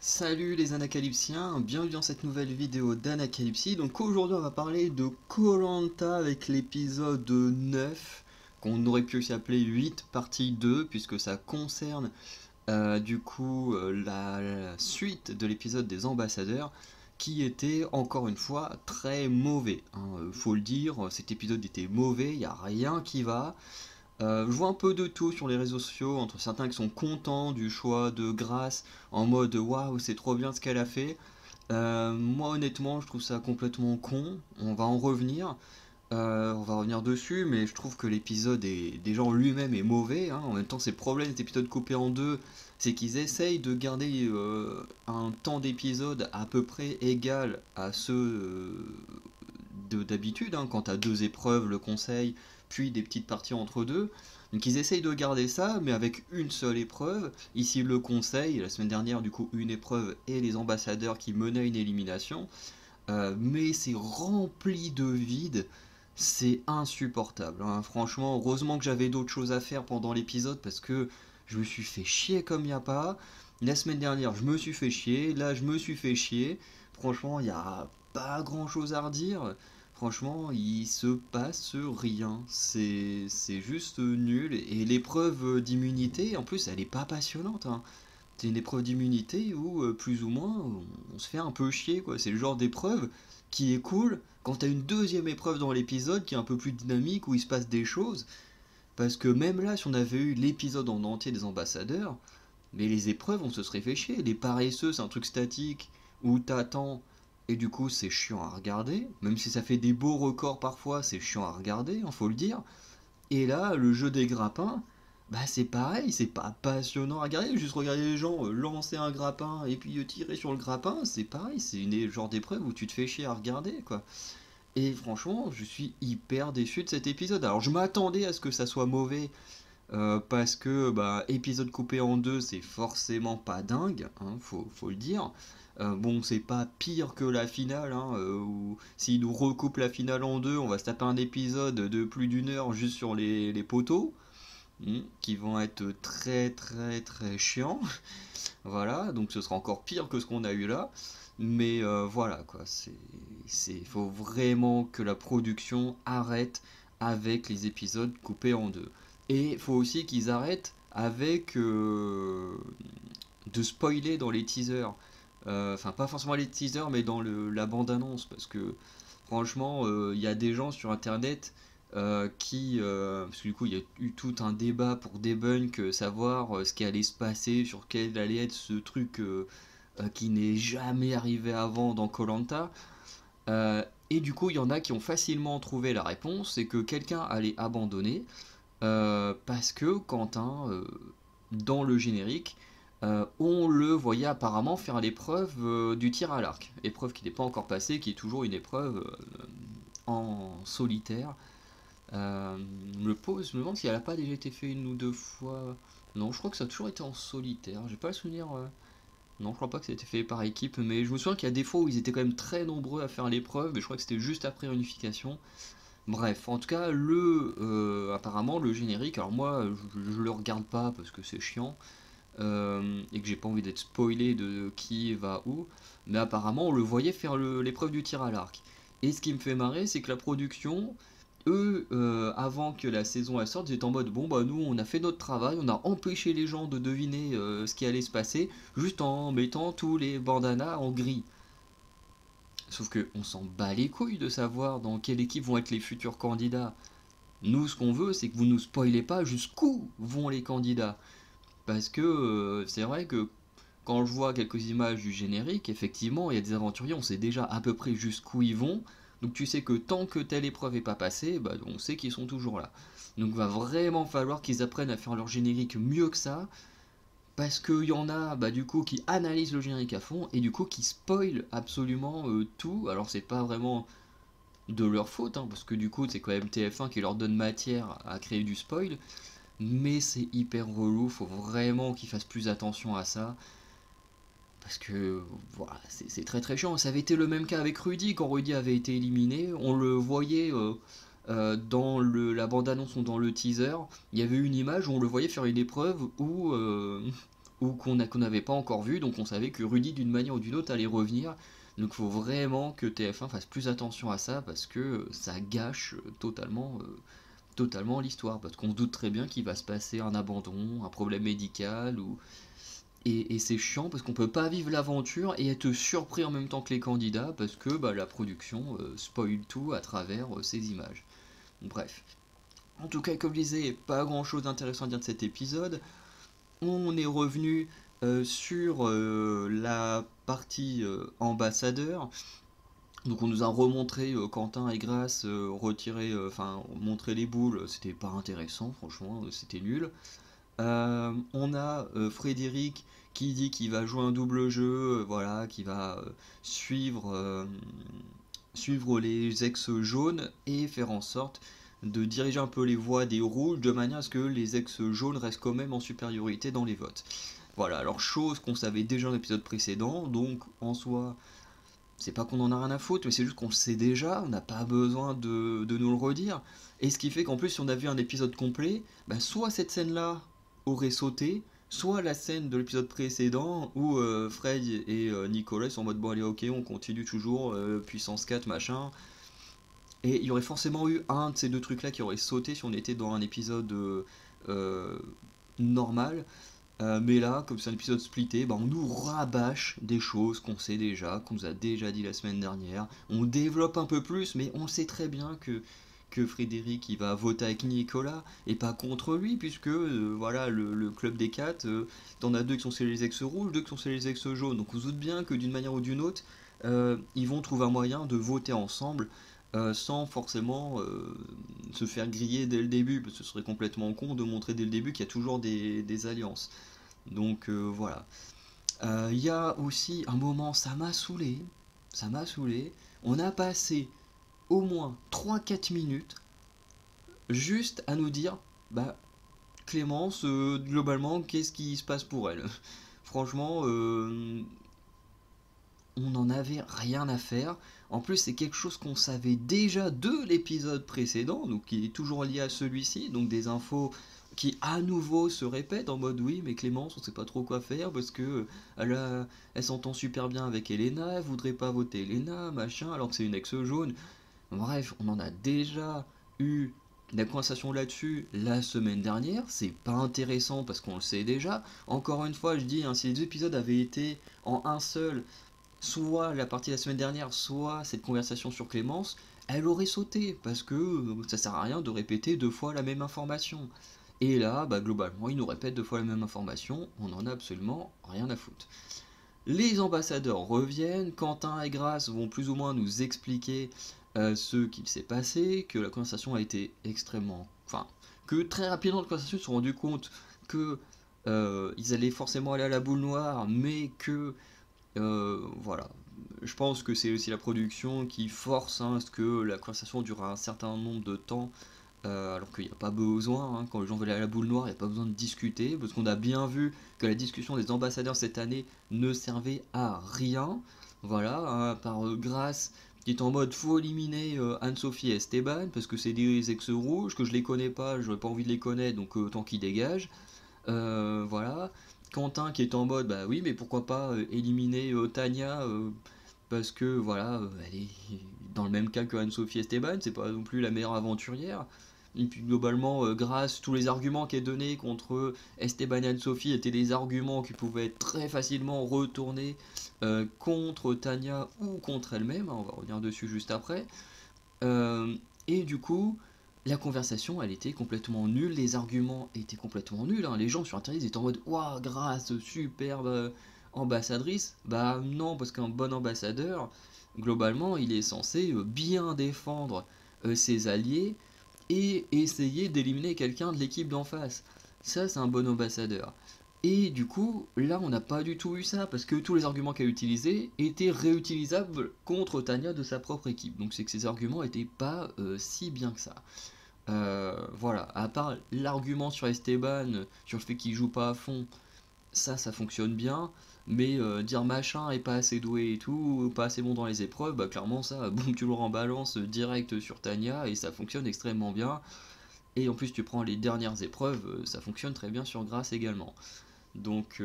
Salut les Anacalypsiens, bienvenue dans cette nouvelle vidéo d'Anacalypsie. Donc aujourd'hui on va parler de koh avec l'épisode 9, qu'on aurait pu s'appeler 8 partie 2, puisque ça concerne la suite de l'épisode des ambassadeurs, qui était encore une fois très mauvais, hein. Faut le dire, cet épisode était mauvais, il n'y a rien qui va. Je vois un peu de tout sur les réseaux sociaux, entre certains qui sont contents du choix de Grace, en mode waouh, c'est trop bien ce qu'elle a fait. Moi, honnêtement, je trouve ça complètement con. On va en revenir. On va revenir dessus, mais je trouve que l'épisode est déjà en lui-même est mauvais, hein. En même temps, c'est le problème cet épisode coupé en deux, c'est qu'ils essayent de garder un temps d'épisode à peu près égal à ceux d'habitude, hein, quand tu as deux épreuves, le conseil, puis des petites parties entre deux. Donc ils essayent de garder ça, mais avec une seule épreuve. Ici le conseil, la semaine dernière du coup une épreuve et les ambassadeurs qui menaient une élimination. Mais c'est rempli de vide, c'est insupportable, hein. Franchement, heureusement que j'avais d'autres choses à faire pendant l'épisode parce que je me suis fait chier comme il n'y a pas. La semaine dernière, je me suis fait chier, là je me suis fait chier. Franchement, il n'y a pas grand chose à redire. Franchement, il se passe rien. C'est juste nul. Et l'épreuve d'immunité, en plus, elle n'est pas passionnante, hein. C'est une épreuve d'immunité où, plus ou moins, on se fait un peu chier, quoi. C'est le genre d'épreuve qui est cool quand t'as une deuxième épreuve dans l'épisode qui est un peu plus dynamique, où il se passe des choses. Parce que même là, si on avait eu l'épisode en entier des ambassadeurs, mais les épreuves, on se serait fait chier. Les paresseux, c'est un truc statique où t'attends et du coup c'est chiant à regarder. Même si ça fait des beaux records parfois, c'est chiant à regarder, hein, faut le dire. Et là, le jeu des grappins, bah c'est pareil, c'est pas passionnant à regarder. Juste regarder les gens lancer un grappin et puis tirer sur le grappin, c'est pareil, c'est une genre d'épreuve où tu te fais chier à regarder, quoi. Et franchement, je suis hyper déçu de cet épisode. Alors je m'attendais à ce que ça soit mauvais, parce que bah, épisode coupé en deux, c'est forcément pas dingue, hein, faut le dire. Bon, c'est pas pire que la finale, hein, où s'ils nous recoupent la finale en deux, on va se taper un épisode de plus d'une heure juste sur les poteaux, qui vont être très très très chiants. Voilà, donc ce sera encore pire que ce qu'on a eu là. Mais voilà, quoi, faut vraiment que la production arrête avec les épisodes coupés en deux. Et il faut aussi qu'ils arrêtent avec de spoiler dans les teasers. Enfin, pas forcément les teasers, mais dans la bande-annonce. Parce que franchement, il y a des gens sur internet parce que du coup, il y a eu tout un débat pour debunk, savoir ce qui allait se passer, sur quel allait être ce truc qui n'est jamais arrivé avant dans koh. Et du coup, il y en a qui ont facilement trouvé la réponse, c'est que quelqu'un allait abandonner parce que Quentin, dans le générique, on le voyait apparemment faire l'épreuve du tir à l'arc. Épreuve qui n'est pas encore passée, qui est toujours une épreuve en solitaire. Je me demande si elle n'a pas déjà été fait une ou deux fois. Non, je crois que ça a toujours été en solitaire. J'ai pas le souvenir. Non, je crois pas que ça a été fait par équipe, mais je me souviens qu'il y a des fois où ils étaient quand même très nombreux à faire l'épreuve, mais je crois que c'était juste après réunification. Bref, en tout cas, apparemment, le générique, alors moi, je le regarde pas parce que c'est chiant, et que j'ai pas envie d'être spoilé de qui va où, mais apparemment, on le voyait faire l'épreuve du tir à l'arc. Et ce qui me fait marrer, c'est que la production, eux, avant que la saison elle sorte, ils étaient en mode bon bah nous on a fait notre travail, on a empêché les gens de deviner ce qui allait se passer, juste en mettant tous les bandanas en gris. Sauf que on s'en bat les couilles de savoir dans quelle équipe vont être les futurs candidats. Nous, ce qu'on veut, c'est que vous nous spoilez pas jusqu'où vont les candidats. Parce que c'est vrai que quand je vois quelques images du générique, effectivement, il y a des aventuriers, on sait déjà à peu près jusqu'où ils vont. Donc tu sais que tant que telle épreuve n'est pas passée, bah, on sait qu'ils sont toujours là. Donc il va vraiment falloir qu'ils apprennent à faire leur générique mieux que ça. Parce qu'il y en a bah, du coup qui analysent le générique à fond et du coup qui spoilent absolument tout. Alors c'est pas vraiment de leur faute, hein, parce que du coup c'est quand même TF1 qui leur donne matière à créer du spoil. Mais c'est hyper relou, faut vraiment qu'ils fassent plus attention à ça. Parce que voilà, c'est très très chiant. Ça avait été le même cas avec Rudy, quand Rudy avait été éliminé. On le voyait dans la bande-annonce ou dans le teaser. Il y avait une image où on le voyait faire une épreuve où ou qu'on n'avait pas encore vu, donc on savait que Rudy d'une manière ou d'une autre allait revenir. Donc il faut vraiment que TF1 fasse plus attention à ça parce que ça gâche totalement l'histoire, parce qu'on se doute très bien qu'il va se passer un abandon, un problème médical, et c'est chiant parce qu'on peut pas vivre l'aventure et être surpris en même temps que les candidats parce que bah, la production spoil tout à travers ces images. Bref. En tout cas, comme je disais, pas grand chose d'intéressant à dire de cet épisode. On est revenu sur la partie ambassadeur. Donc on nous a remontré Quentin et Grace retirer, montrer les boules, c'était pas intéressant, franchement, c'était nul. On a Frédéric qui dit qu'il va jouer un double jeu, voilà, qui va suivre les ex jaunes et faire en sorte de diriger un peu les voix des rouges de manière à ce que les ex jaunes restent quand même en supériorité dans les votes. Voilà, alors chose qu'on savait déjà dans l'épisode précédent, donc en soi, c'est pas qu'on en a rien à foutre, mais c'est juste qu'on le sait déjà, on n'a pas besoin de nous le redire. Et ce qui fait qu'en plus, si on a vu un épisode complet, bah, soit cette scène-là aurait sauté, soit la scène de l'épisode précédent où Fred et Nicolas sont en mode bon allez ok on continue toujours, puissance 4 machin. Et il y aurait forcément eu un de ces deux trucs là qui aurait sauté si on était dans un épisode euh, normal. Mais là, comme c'est un épisode splitté, bah, on nous rabâche des choses qu'on sait déjà, qu'on nous a déjà dit la semaine dernière. On développe un peu plus, mais on sait très bien que Frédéric il va voter avec Nicolas et pas contre lui, puisque voilà, le club des quatre, t'en as deux qui sont chez les ex-rouges, deux qui sont chez les ex-jaunes. Donc on se doute bien que d'une manière ou d'une autre, ils vont trouver un moyen de voter ensemble. Sans forcément se faire griller dès le début, parce que ce serait complètement con de montrer dès le début qu'il y a toujours des alliances. Donc voilà. Il y a aussi un moment, ça m'a saoulé. On a passé au moins 3-4 minutes juste à nous dire, bah Clémence, globalement, qu'est-ce qui se passe pour elle? Franchement, on n'en avait rien à faire. En plus, c'est quelque chose qu'on savait déjà de l'épisode précédent, donc qui est toujours lié à celui-ci, donc des infos qui à nouveau se répètent en mode oui, mais Clémence, on sait pas trop quoi faire parce que elle s'entend super bien avec Elena, elle voudrait pas voter Elena, machin, alors que c'est une ex jaune. Bref, on en a déjà eu la conversation là-dessus la semaine dernière, c'est pas intéressant parce qu'on le sait déjà. Encore une fois, je dis, hein, si les deux épisodes avaient été en un seul, soit la partie de la semaine dernière, soit cette conversation sur Clémence, elle aurait sauté, parce que ça sert à rien de répéter deux fois la même information. Et là, bah, globalement, ils nous répètent deux fois la même information, on en a absolument rien à foutre. Les ambassadeurs reviennent, Quentin et Grace vont plus ou moins nous expliquer ce qu'il s'est passé, que la conversation a été extrêmement... Enfin, que très rapidement la conversation se sont rendus compte que ils allaient forcément aller à la boule noire, mais que voilà. Je pense que c'est aussi la production qui force à ce que la conversation dure un certain nombre de temps, alors qu'il n'y a pas besoin, hein. Quand les gens veulent aller à la boule noire, il n'y a pas besoin de discuter, parce qu'on a bien vu que la discussion des ambassadeurs cette année ne servait à rien. Voilà, hein, à part Grace qui est en mode faut éliminer Anne-Sophie et Esteban, parce que c'est des ex-rouges, que je les connais pas, j'aurais pas envie de les connaître, donc tant qu'ils dégagent. Voilà. Quentin qui est en mode bah oui mais pourquoi pas éliminer Tania parce que voilà elle est dans le même cas que Anne-Sophie Esteban, c'est pas non plus la meilleure aventurière. Et puis globalement grâce tous les arguments qu'elle donnait contre Esteban et Anne-Sophie étaient des arguments qui pouvaient être très facilement retournés contre Tania ou contre elle-même, hein, on va revenir dessus juste après. Et du coup, la conversation, elle était complètement nulle, les arguments étaient complètement nuls, hein. Les gens sur internet étaient en mode waouh, Grace, superbe ambassadrice. Bah non, parce qu'un bon ambassadeur, globalement, il est censé bien défendre ses alliés et essayer d'éliminer quelqu'un de l'équipe d'en face. Ça, c'est un bon ambassadeur. Et du coup, là, on n'a pas du tout eu ça, parce que tous les arguments qu'elle utilisait étaient réutilisables contre Tania de sa propre équipe. Donc c'est que ces arguments n'étaient pas si bien que ça. Voilà, à part l'argument sur Esteban, sur le fait qu'il joue pas à fond, ça fonctionne bien. Mais dire machin est pas assez doué et tout, pas assez bon dans les épreuves, bah clairement ça, boum, tu le en balance direct sur Tania et ça fonctionne extrêmement bien. Et en plus tu prends les dernières épreuves, ça fonctionne très bien sur Grace également. Donc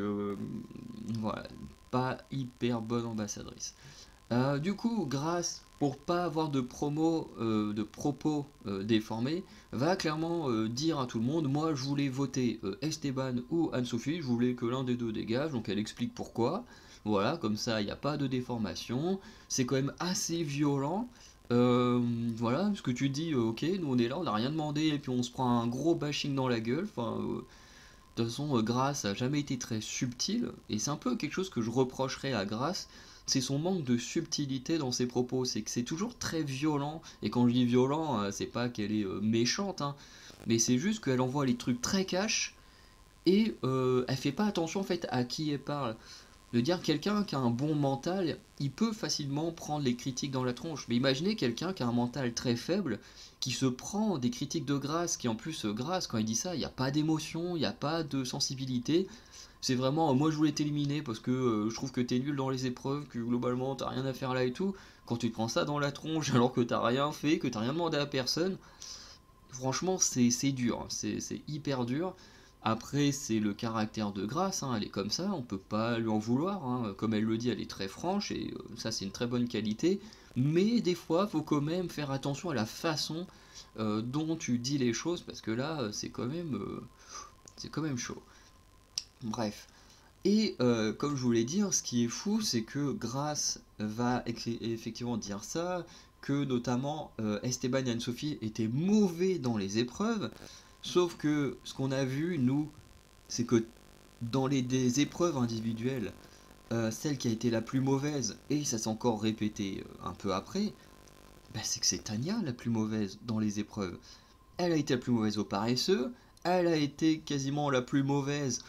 voilà, pas hyper bonne ambassadrice. Du coup, Grace, pour pas avoir de propos déformés, va clairement dire à tout le monde, moi je voulais voter Esteban ou Anne-Sophie, je voulais que l'un des deux dégage, donc elle explique pourquoi. Voilà, comme ça il n'y a pas de déformation. C'est quand même assez violent. Euh, voilà, ce que tu dis, ok, nous on est là, on n'a rien demandé, et puis on se prend un gros bashing dans la gueule. Enfin, de toute façon, Grace a jamais été très subtil, et c'est un peu quelque chose que je reprocherais à Grace, c'est son manque de subtilité dans ses propos, c'est que c'est toujours très violent, et quand je dis violent, c'est pas qu'elle est méchante, hein, mais c'est juste qu'elle envoie les trucs très cash, et elle fait pas attention en fait à qui elle parle. De dire quelqu'un qui a un bon mental, il peut facilement prendre les critiques dans la tronche. Mais imaginez quelqu'un qui a un mental très faible, qui se prend des critiques de Grace, qui en plus, Grace, quand il dit ça, il n'y a pas d'émotion, il n'y a pas de sensibilité. C'est vraiment, moi je voulais t'éliminer parce que je trouve que t'es nul dans les épreuves, que globalement t'as rien à faire là et tout. Quand tu te prends ça dans la tronche alors que t'as rien fait, que t'as rien demandé à personne, franchement, c'est dur, hein. C'est hyper dur. Après, c'est le caractère de Grace, hein, elle est comme ça, on peut pas lui en vouloir, hein. Comme elle le dit, elle est très franche, et ça, c'est une très bonne qualité. Mais des fois, faut quand même faire attention à la façon dont tu dis les choses, parce que là, c'est quand même chaud. Bref. Et comme je voulais dire, ce qui est fou, c'est que Grace va effectivement dire ça, que notamment Esteban et Anne-Sophie étaient mauvais dans les épreuves, sauf que ce qu'on a vu, nous, c'est que dans des épreuves individuelles, celle qui a été la plus mauvaise, et ça s'est encore répété un peu après, bah, c'est que c'est Tania la plus mauvaise dans les épreuves. Elle a été la plus mauvaise au paresseux, elle a été quasiment la plus mauvaise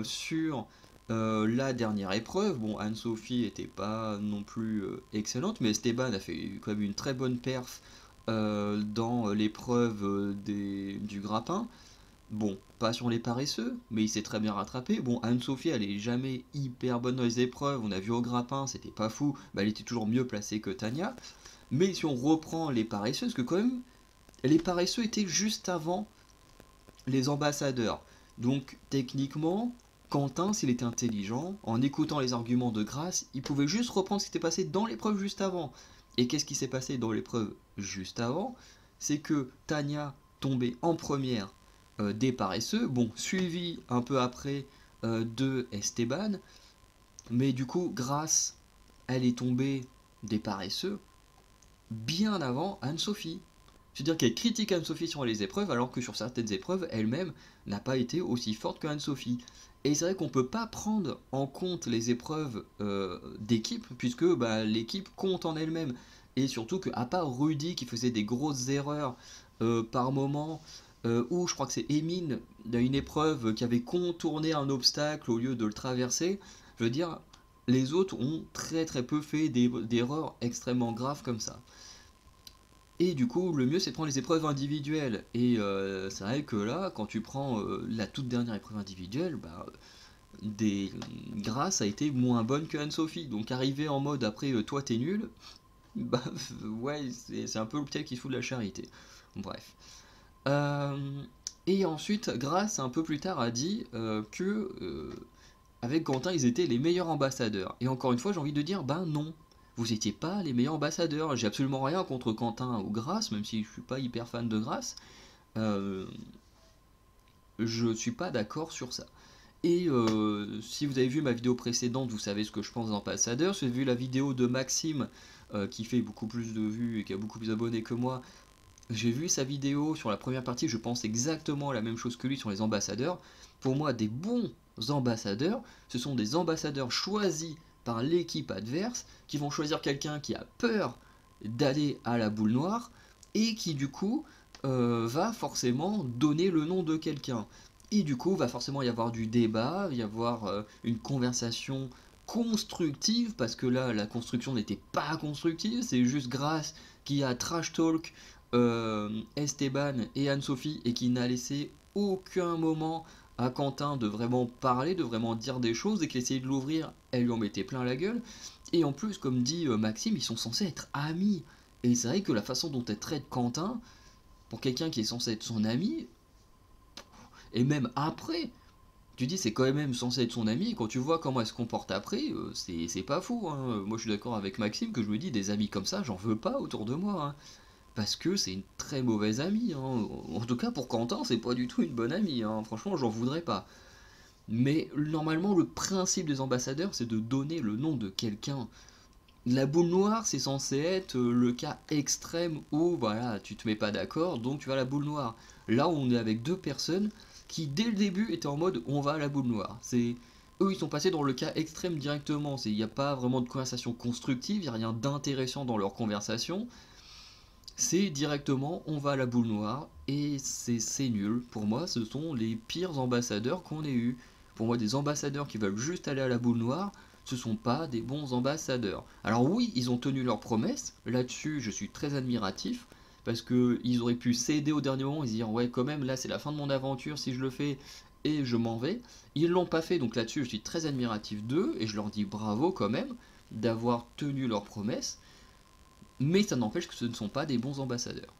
sur la dernière épreuve. Bon, Anne-Sophie était pas non plus excellente, mais Esteban a fait quand même une très bonne perf dans l'épreuve du grappin. Bon, pas sur les paresseux, mais il s'est très bien rattrapé. Bon, Anne-Sophie, elle est jamais hyper bonne dans les épreuves. On a vu au grappin, c'était pas fou. Bah, elle était toujours mieux placée que Tania. Mais si on reprend les paresseux, parce que quand même, les paresseux étaient juste avant les ambassadeurs. Donc techniquement, Quentin, s'il était intelligent, en écoutant les arguments de Grace, il pouvait juste reprendre ce qui s'était passé dans l'épreuve juste avant. Et qu'est-ce qui s'est passé dans l'épreuve juste avant? C'est que Tania tombait en première des paresseux, bon, suivi un peu après de Esteban, mais du coup, Grace, elle est tombée des paresseux bien avant Anne-Sophie. C'est-à-dire qu'elle critique Anne-Sophie sur les épreuves, alors que sur certaines épreuves, elle-même n'a pas été aussi forte que Anne-Sophie. Et c'est vrai qu'on ne peut pas prendre en compte les épreuves d'équipe, puisque bah, l'équipe compte en elle-même. Et surtout qu'à part Rudy qui faisait des grosses erreurs par moment, ou je crois que c'est Emine, dans une épreuve qui avait contourné un obstacle au lieu de le traverser, je veux dire, les autres ont très très peu fait d'erreurs extrêmement graves comme ça. Et du coup, le mieux c'est de prendre les épreuves individuelles. Et c'est vrai que là, quand tu prends la toute dernière épreuve individuelle, bah, des... Grace a été moins bonne que Anne-Sophie. Donc arriver en mode après toi t'es nul, bah ouais, c'est un peu le pied qui se fout de la charité. Bref. Euh, et ensuite, Grace, un peu plus tard, a dit que avec Quentin, ils étaient les meilleurs ambassadeurs. Et encore une fois, j'ai envie de dire, ben non. Vous n'étiez pas les meilleurs ambassadeurs. J'ai absolument rien contre Quentin ou Grace, même si je suis pas hyper fan de Grace. Euh, je suis pas d'accord sur ça. Et si vous avez vu ma vidéo précédente, vous savez ce que je pense d'ambassadeurs. Si vous avez vu la vidéo de Maxime, qui fait beaucoup plus de vues et qui a beaucoup plus d'abonnés que moi, j'ai vu sa vidéo sur la première partie, je pense exactement la même chose que lui sur les ambassadeurs. Pour moi, des bons ambassadeurs, ce sont des ambassadeurs choisis par l'équipe adverse, qui vont choisir quelqu'un qui a peur d'aller à la boule noire, et qui du coup va forcément donner le nom de quelqu'un. Et du coup, va forcément y avoir du débat, y avoir une conversation constructive, parce que là, la construction n'était pas constructive, c'est juste Grace qui a trash talk Esteban et Anne-Sophie et qui n'a laissé aucun moment à Quentin de vraiment parler, de vraiment dire des choses, et qu'il essayait de l'ouvrir, elle lui en mettait plein la gueule. Et en plus, comme dit Maxime, ils sont censés être amis. Et c'est vrai que la façon dont elle traite Quentin, pour quelqu'un qui est censé être son ami, et même après, Tu dis c'est quand même censé être son ami, et quand tu vois comment elle se comporte après, c'est pas fou, hein. Moi je suis d'accord avec Maxime que je me dis des amis comme ça, j'en veux pas autour de moi, hein. Parce que c'est une très mauvaise amie, hein. En tout cas pour Quentin, c'est pas du tout une bonne amie, hein. Franchement, j'en voudrais pas. Mais normalement, le principe des ambassadeurs, c'est de donner le nom de quelqu'un. La boule noire, c'est censé être le cas extrême où voilà, tu te mets pas d'accord, donc tu vas à la boule noire. Là, on est avec deux personnes qui, dès le début, étaient en mode on va à la boule noire. C'est eux, ils sont passés dans le cas extrême directement. Il n'y a pas vraiment de conversation constructive, il n'y a rien d'intéressant dans leur conversation. C'est directement on va à la boule noire et c'est nul. Pour moi, ce sont les pires ambassadeurs qu'on ait eu. Pour moi, des ambassadeurs qui veulent juste aller à la boule noire, ce sont pas des bons ambassadeurs. Alors oui, ils ont tenu leurs promesses. Là-dessus, je suis très admiratif parce que ils auraient pu céder au dernier moment et se dire ouais, quand même, là, c'est la fin de mon aventure si je le fais et je m'en vais. Ils l'ont pas fait, donc là-dessus, je suis très admiratif d'eux et je leur dis bravo quand même d'avoir tenu leurs promesses. Mais ça n'empêche que ce ne sont pas des bons ambassadeurs.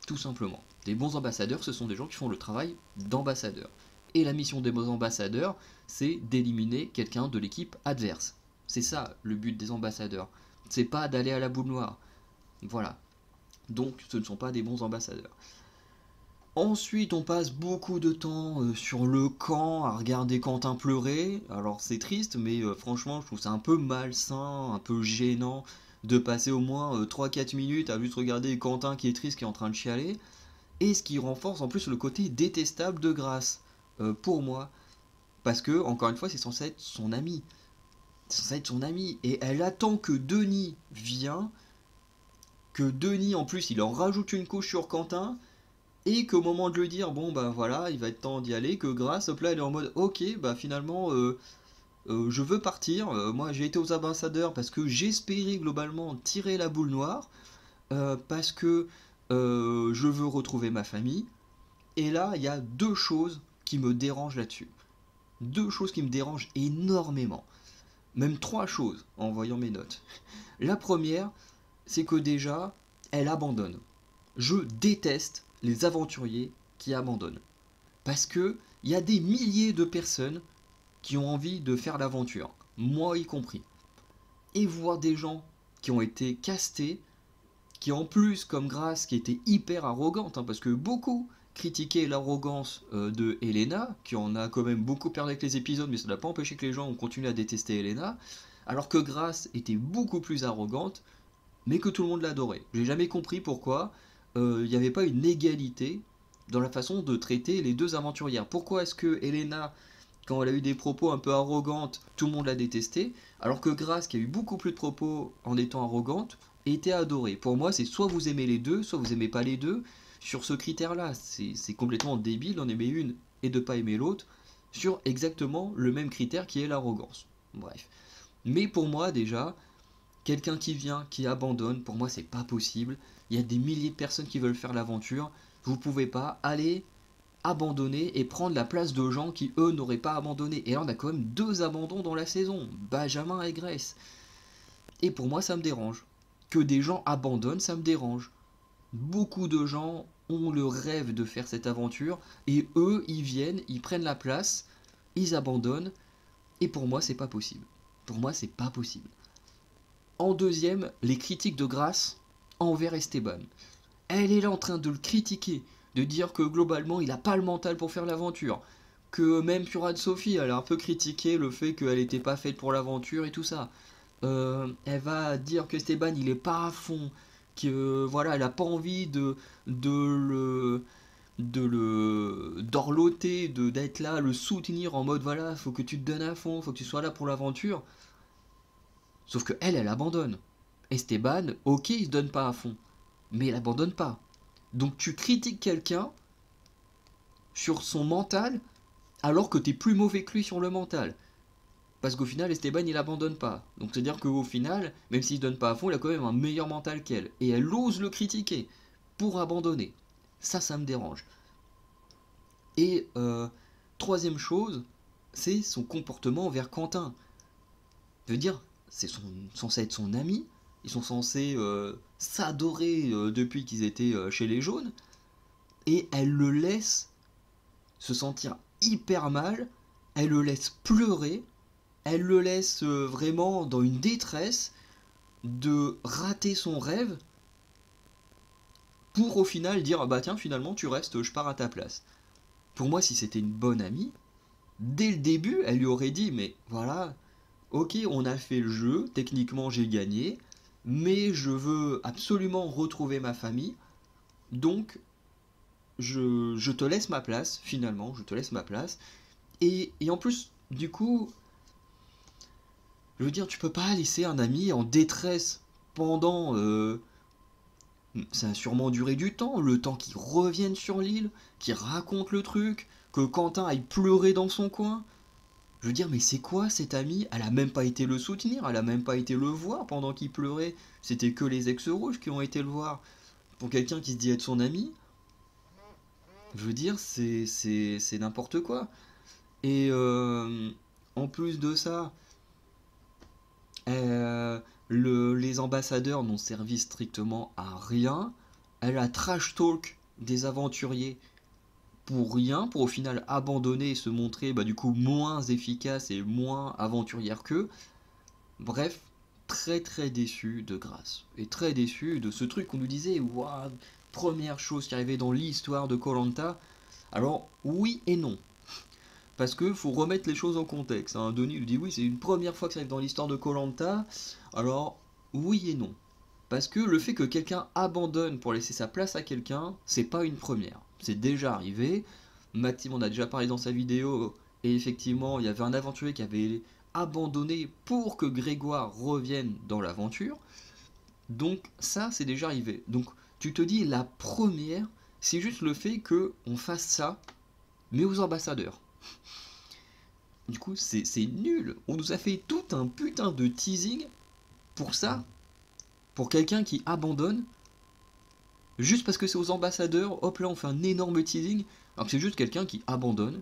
Tout simplement. Des bons ambassadeurs, ce sont des gens qui font le travail d'ambassadeurs. Et la mission des bons ambassadeurs, c'est d'éliminer quelqu'un de l'équipe adverse. C'est ça le but des ambassadeurs. C'est pas d'aller à la boule noire. Voilà. Donc ce ne sont pas des bons ambassadeurs. Ensuite, on passe beaucoup de temps sur le camp à regarder Quentin pleurer. Alors c'est triste, mais franchement, je trouve ça un peu malsain, un peu gênant de passer au moins 3-4 minutes à juste regarder Quentin qui est triste, qui est en train de chialer. Et ce qui renforce en plus le côté détestable de Grace, pour moi. Parce que, encore une fois, c'est censé être son ami. C'est censé être son ami. Et elle attend que Denis vienne, que Denis en plus il en rajoute une couche sur Quentin, et qu'au moment de lui dire bon bah voilà il va être temps d'y aller, que Grace hop là elle est en mode ok bah finalement je veux partir. Moi j'ai été aux ambassadeurs parce que j'espérais globalement tirer la boule noire, parce que je veux retrouver ma famille. Et là il y a deux choses qui me dérangent là-dessus, deux choses qui me dérangent énormément, même trois choses en voyant mes notes. La première, c'est que déjà elle abandonne. Je déteste les aventuriers qui abandonnent. Parce que il y a des milliers de personnes qui ont envie de faire l'aventure, moi y compris. Et voir des gens qui ont été castés, qui en plus, comme Grace, qui était hyper arrogante, hein, parce que beaucoup critiquaient l'arrogance de Helena, qui en a quand même beaucoup perdu avec les épisodes, mais ça n'a pas empêché que les gens ont continué à détester Helena, alors que Grace était beaucoup plus arrogante, mais que tout le monde l'adorait. J'ai jamais compris pourquoi il n'y avait pas une égalité dans la façon de traiter les deux aventurières. Pourquoi est-ce que Helena, quand elle a eu des propos un peu arrogantes, tout le monde l'a détestée, alors que Grace, qui a eu beaucoup plus de propos en étant arrogante, était adorée. Pour moi, c'est soit vous aimez les deux, soit vous aimez pas les deux. Sur ce critère-là, c'est complètement débile d'en aimer une et de pas aimer l'autre, sur exactement le même critère qui est l'arrogance. Bref. Mais pour moi, déjà, quelqu'un qui vient, qui abandonne, pour moi, c'est pas possible. Il y a des milliers de personnes qui veulent faire l'aventure. Vous pouvez pas aller abandonner et prendre la place de gens qui, eux, n'auraient pas abandonné. Et là, on a quand même deux abandons dans la saison, Benjamin et Grace. Et pour moi, ça me dérange. Que des gens abandonnent, ça me dérange. Beaucoup de gens ont le rêve de faire cette aventure, et eux, ils viennent, ils prennent la place, ils abandonnent, et pour moi, c'est pas possible. Pour moi, c'est pas possible. En deuxième, les critiques de Grace envers Esteban. Elle est là en train de le critiquer, de dire que globalement il n'a pas le mental pour faire l'aventure, que même Pura de Sophie elle a un peu critiqué le fait qu'elle n'était pas faite pour l'aventure et tout ça. Elle va dire que Esteban il est pas à fond, que voilà elle a pas envie de le d'orloter, d'être là, le soutenir en mode voilà faut que tu te donnes à fond, faut que tu sois là pour l'aventure. Sauf que elle abandonne. Esteban, ok, il se donne pas à fond, mais il abandonne pas. Donc tu critiques quelqu'un sur son mental alors que t'es plus mauvais que lui sur le mental. Parce qu'au final, Esteban il abandonne pas. Donc c'est à dire qu'au final, même s'il se donne pas à fond, il a quand même un meilleur mental qu'elle. Et elle ose le critiquer pour abandonner. Ça me dérange. Et troisième chose, c'est son comportement envers Quentin. Je veux dire, censé être son ami. Ils sont censés s'adorer depuis qu'ils étaient chez les jaunes. Et elle le laisse se sentir hyper mal. elle le laisse pleurer, elle le laisse vraiment dans une détresse de rater son rêve pour au final dire ah bah tiens finalement tu restes, je pars à ta place. Pour moi si c'était une bonne amie, dès le début elle lui aurait dit mais voilà, ok on a fait le jeu, techniquement j'ai gagné, mais je veux absolument retrouver ma famille, donc je te laisse ma place finalement, je te laisse ma place. Et en plus du coup, je veux dire tu peux pas laisser un ami en détresse pendant ça a sûrement duré du temps, le temps qu'ils reviennent sur l'île, qu'ils racontent le truc, que Quentin aille pleurer dans son coin. Je veux dire, mais c'est quoi cette amie? Elle a même pas été le soutenir, elle a même pas été le voir pendant qu'il pleurait. C'était que les ex-rouges qui ont été le voir. Pour quelqu'un qui se dit être son ami, je veux dire, c'est n'importe quoi. Et en plus de ça, les ambassadeurs n'ont servi strictement à rien. Elle a trash talk des aventuriers pour rien, pour au final abandonner et se montrer bah, du coup moins efficace et moins aventurière qu'eux. Bref, très très déçu de Grace. Et très déçu de ce truc qu'on nous disait, waouh, première chose qui arrivait dans l'histoire de koh. Alors, oui et non. Parce que faut remettre les choses en contexte. Hein. Denis lui dit oui, c'est une première fois que ça arrive dans l'histoire de koh. Alors, oui et non. Parce que le fait que quelqu'un abandonne pour laisser sa place à quelqu'un, c'est pas une première. C'est déjà arrivé. Maxime en a déjà parlé dans sa vidéo. Et effectivement, il y avait un aventurier qui avait abandonné pour que Grégoire revienne dans l'aventure. Donc ça, c'est déjà arrivé. Donc tu te dis, la première, c'est juste le fait que on fasse ça, mais aux ambassadeurs. Du coup, c'est nul. On nous a fait tout un putain de teasing pour ça, pour quelqu'un qui abandonne, juste parce que c'est aux ambassadeurs, hop là on fait un énorme teasing, alors que c'est juste quelqu'un qui abandonne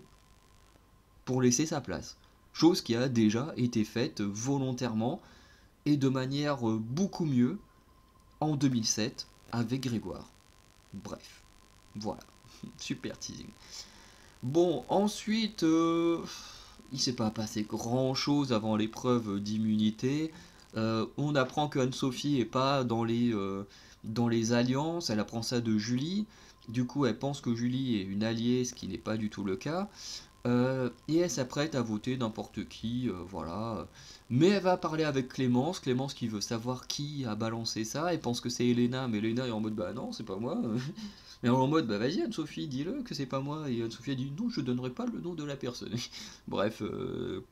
pour laisser sa place. Chose qui a déjà été faite volontairement et de manière beaucoup mieux en 2007 avec Grégoire. Bref, voilà, super teasing. Bon, ensuite, il s'est pas passé grand chose avant l'épreuve d'immunité. On apprend que Anne-Sophie est pas dans les alliances, elle apprend ça de Julie. Du coup, elle pense que Julie est une alliée, ce qui n'est pas du tout le cas. Et elle s'apprête à voter n'importe qui, voilà. Mais elle va parler avec Clémence, Clémence qui veut savoir qui a balancé ça, elle pense que c'est Elena, mais Elena est en mode bah non, c'est pas moi. Et en mode bah vas-y Anne-Sophie, dis-le que c'est pas moi. Et Anne-Sophie a dit non, je donnerai pas le nom de la personne. Bref,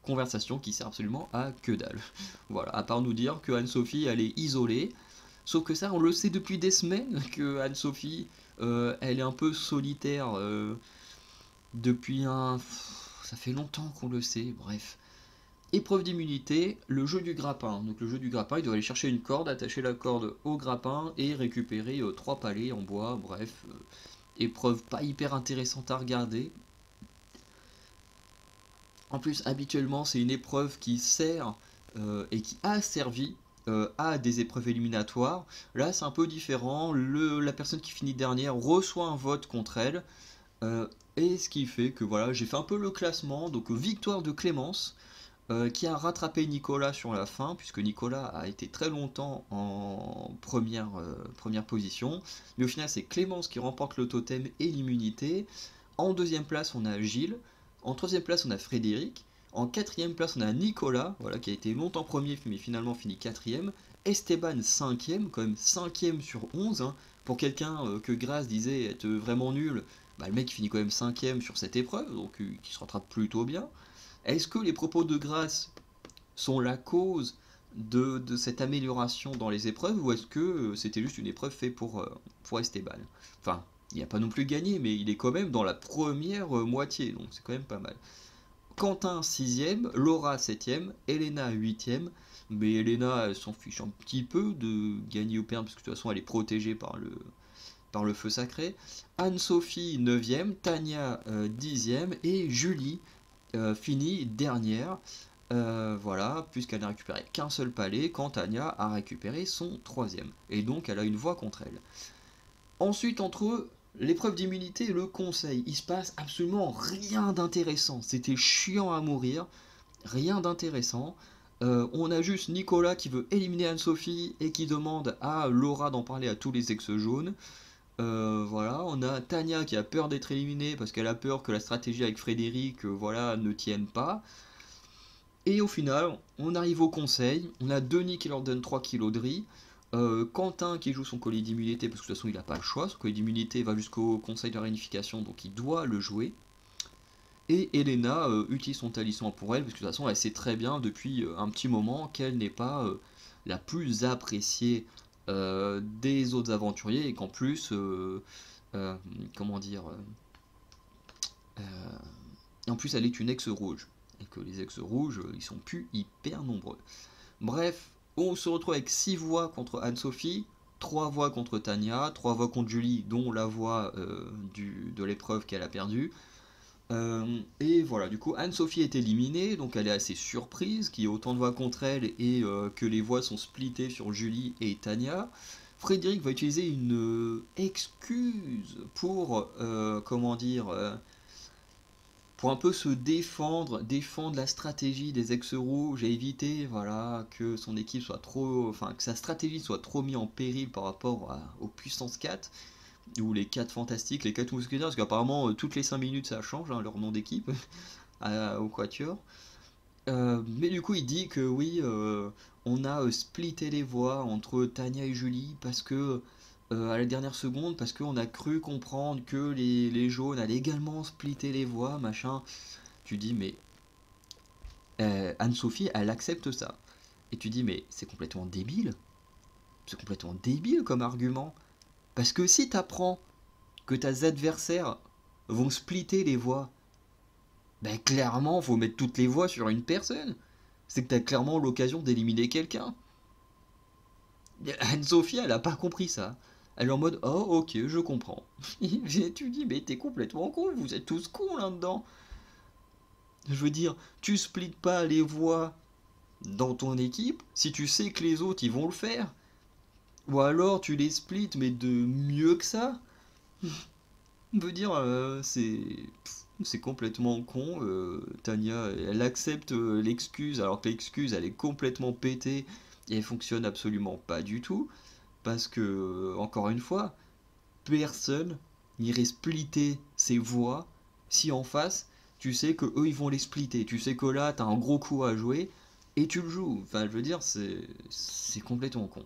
conversation qui sert absolument à que dalle. Voilà, à part nous dire que Anne-Sophie elle est isolée. Sauf que ça, on le sait depuis des semaines, que Anne-Sophie, elle est un peu solitaire. Depuis un... Ça fait longtemps qu'on le sait, bref. Épreuve d'immunité, le jeu du grappin. Donc le jeu du grappin, il doit aller chercher une corde, attacher la corde au grappin et récupérer 3 palets en bois, bref. Épreuve pas hyper intéressante à regarder. En plus, habituellement, c'est une épreuve qui sert et qui a servi à des épreuves éliminatoires. Là, c'est un peu différent. La personne qui finit dernière reçoit un vote contre elle. Euh, et ce qui fait que voilà, j'ai fait un peu le classement. Donc victoire de Clémence, qui a rattrapé Nicolas sur la fin, puisque Nicolas a été très longtemps en première position. Mais au final, c'est Clémence qui remporte le totem et l'immunité. En deuxième place, on a Gilles. En troisième place, on a Frédéric. En quatrième place, on a Nicolas, voilà, qui a été longtemps premier, mais finalement fini quatrième. Esteban, cinquième, quand même cinquième sur 11. Hein. Pour quelqu'un que Grace disait être vraiment nul, bah, le mec finit quand même cinquième sur cette épreuve, donc qui se rattrape plutôt bien. Est-ce que les propos de Grace sont la cause de cette amélioration dans les épreuves, ou est-ce que c'était juste une épreuve faite pour Esteban? Enfin, il n'a pas non plus gagné, mais il est quand même dans la première moitié, donc c'est quand même pas mal. Quentin 6ème, Laura 7ème, Elena 8ème, mais Elena elle s'en fiche un petit peu de gagner ou perdre, parce que de toute façon elle est protégée par le feu sacré. Anne-Sophie 9ème, Tania 10ème, et Julie finit dernière. Voilà, puisqu'elle n'a récupéré qu'un seul palais, quand Tania a récupéré son troisième. Et donc elle a une voix contre elle. Ensuite, entre eux, L'épreuve d'immunité, le conseil, il se passe absolument rien d'intéressant. C'était chiant à mourir, rien d'intéressant. On a juste Nicolas qui veut éliminer Anne-Sophie et qui demande à Laura d'en parler à tous les ex-jaunes. Voilà, on a Tania qui a peur d'être éliminée parce qu'elle a peur que la stratégie avec Frédéric voilà, ne tienne pas. Et au final, on arrive au conseil, on a Denis qui leur donne 3 kilos de riz, Quentin qui joue son collier d'immunité parce que de toute façon il n'a pas le choix, son collier d'immunité va jusqu'au conseil de réunification donc il doit le jouer. Et Elena utilise son talisman pour elle parce que de toute façon elle sait très bien depuis un petit moment qu'elle n'est pas la plus appréciée des autres aventuriers et qu'en plus, comment dire, en plus elle est une ex-rouge et que les ex-rouges ils sont plus hyper nombreux. Bref, on se retrouve avec 6 voix contre Anne-Sophie, 3 voix contre Tania, 3 voix contre Julie, dont la voix de l'épreuve qu'elle a perdue. Et voilà, du coup, Anne-Sophie est éliminée, donc elle est assez surprise qu'il y ait autant de voix contre elle et que les voix sont splittées sur Julie et Tania. Frédéric va utiliser une excuse pour, comment dire, pour un peu se défendre la stratégie des ex-rouges et éviter voilà, que son équipe soit trop. Enfin, que sa stratégie soit trop mise en péril par rapport aux puissances 4 ou les 4 fantastiques, les 4 mousquetaires, parce qu'apparemment toutes les 5 minutes ça change leur nom d'équipe au Quatuor. Mais du coup, il dit que oui, on a splitté les voix entre Tania et Julie parce que à la dernière seconde, parce qu'on a cru comprendre que les jaunes allaient également splitter les voix, machin. Tu dis, mais Anne-Sophie, elle accepte ça. Et tu dis, mais c'est complètement débile. C'est complètement débile comme argument. Parce que si t'apprends que tes adversaires vont splitter les voix, ben clairement, faut mettre toutes les voix sur une personne. C'est que t'as clairement l'occasion d'éliminer quelqu'un. Anne-Sophie, elle a pas compris ça. Elle est en mode, oh ok, je comprends. Et tu dis, mais t'es complètement con, vous êtes tous cons là-dedans. Je veux dire, tu splittes pas les voix dans ton équipe si tu sais que les autres ils vont le faire. Ou alors tu les splits mais de mieux que ça. On veut dire, c'est complètement con. Tania, elle accepte l'excuse alors que l'excuse elle est complètement pétée et elle fonctionne absolument pas du tout. Parce que, encore une fois, personne n'irait splitter ses voix si en face, tu sais que eux ils vont les splitter. Tu sais que là, t'as un gros coup à jouer et tu le joues. Enfin, je veux dire, c'est complètement con.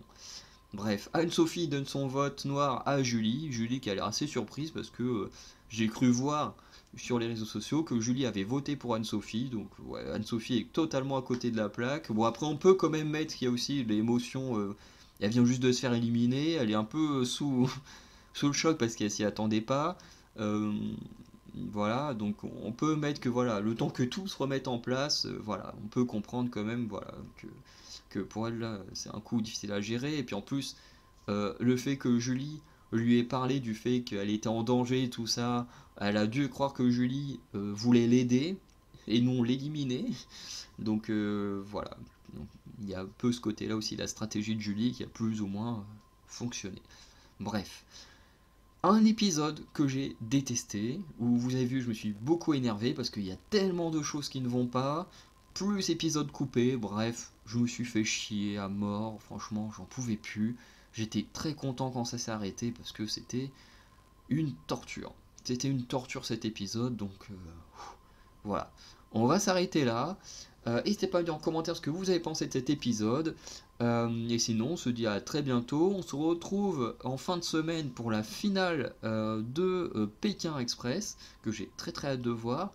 Bref, Anne-Sophie donne son vote noir à Julie. Julie qui a l'air assez surprise parce que j'ai cru voir sur les réseaux sociaux que Julie avait voté pour Anne-Sophie. Donc, ouais, Anne-Sophie est totalement à côté de la plaque. Bon, après, on peut quand même mettre qu'il y a aussi l'émotion. Elle vient juste de se faire éliminer. Elle est un peu sous le choc parce qu'elle s'y attendait pas. Euh, voilà, donc on peut mettre que voilà, le temps que tout se remette en place, voilà, on peut comprendre quand même voilà, que pour elle là, c'est un coup difficile à gérer. Et puis en plus, le fait que Julie lui ait parlé du fait qu'elle était en danger et tout ça, elle a dû croire que Julie voulait l'aider et non l'éliminer. Donc voilà, donc, il y a un peu ce côté-là aussi, la stratégie de Julie qui a plus ou moins fonctionné. Bref, un épisode que j'ai détesté, où vous avez vu, je me suis beaucoup énervé parce qu'il y a tellement de choses qui ne vont pas, plus épisode coupé, bref, je me suis fait chier à mort, franchement, j'en pouvais plus. J'étais très content quand ça s'est arrêté parce que c'était une torture. C'était une torture cet épisode, donc voilà. On va s'arrêter là. N'hésitez pas à me dire en commentaire ce que vous avez pensé de cet épisode. Et sinon, on se dit à très bientôt. On se retrouve en fin de semaine pour la finale de Pékin Express, que j'ai très très hâte de voir.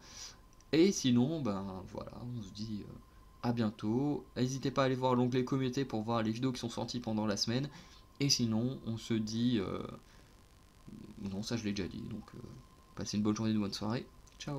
Et sinon, ben voilà, on se dit à bientôt. N'hésitez pas à aller voir l'onglet communauté pour voir les vidéos qui sont sorties pendant la semaine. Et sinon, on se dit... non, ça je l'ai déjà dit. Donc, passez une bonne journée, une bonne soirée. Ciao.